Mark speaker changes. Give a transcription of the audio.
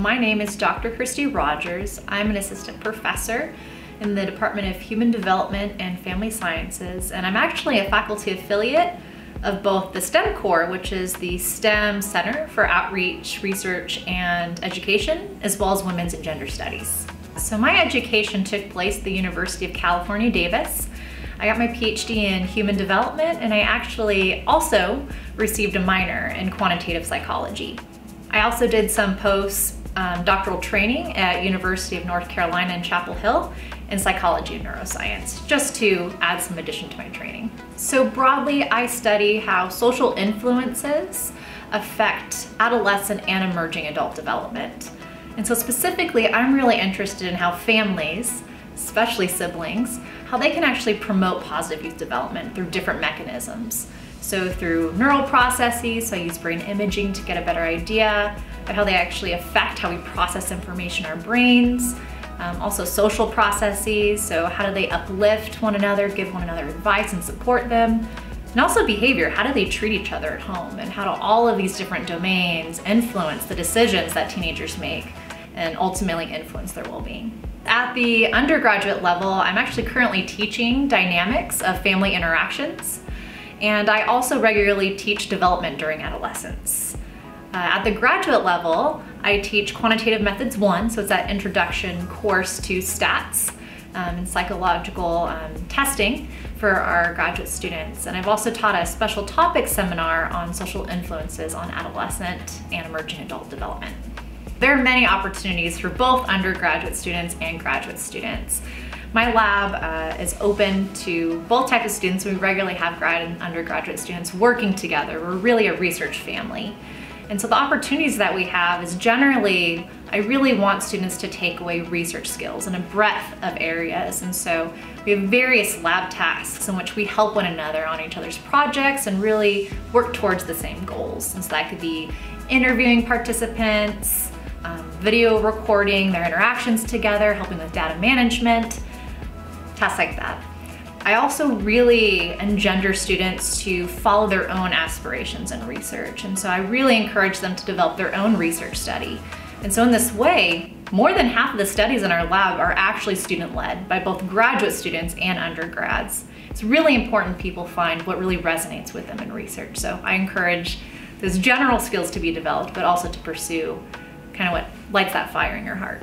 Speaker 1: My name is Dr. Christy Rogers. I'm an assistant professor in the Department of Human Development and Family Sciences, and I'm actually a faculty affiliate of both the STEM Core, which is the STEM Center for Outreach, Research, and Education, as well as Women's and Gender Studies. So my education took place at the University of California, Davis. I got my Ph.D. in Human Development, and I actually also received a minor in Quantitative Psychology. I also did some postdoctoral training at University of North Carolina in Chapel Hill in psychology and neuroscience, just to add some addition to my training. So broadly, I study how social influences affect adolescent and emerging adult development. And so specifically, I'm really interested in how families, especially siblings, how they can actually promote positive youth development through different mechanisms. So through neural processes, so I use brain imaging to get a better idea of how they actually affect how we process information in our brains. Also social processes, so how do they uplift one another, give one another advice and support them. And also behavior, how do they treat each other at home, and how do all of these different domains influence the decisions that teenagers make and ultimately influence their well-being. At the undergraduate level, I'm actually currently teaching dynamics of family interactions, and I also regularly teach development during adolescence. At the graduate level, I teach Quantitative Methods 1, so it's that introduction course to stats and psychological testing for our graduate students. And I've also taught a special topics seminar on social influences on adolescent and emerging adult development. There are many opportunities for both undergraduate students and graduate students. My lab is open to both types of students. We regularly have grad and undergraduate students working together. We're really a research family. And so the opportunities that we have is generally, I really want students to take away research skills in a breadth of areas. And so we have various lab tasks in which we help one another on each other's projects and really work towards the same goals. And so that could be interviewing participants, video recording their interactions together, helping with data management, tasks like that. I also really engender students to follow their own aspirations in research. And so I really encourage them to develop their own research study. And so in this way, more than half of the studies in our lab are actually student-led by both graduate students and undergrads. It's really important people find what really resonates with them in research. So I encourage those general skills to be developed, but also to pursue kind of what lights that fire in your heart.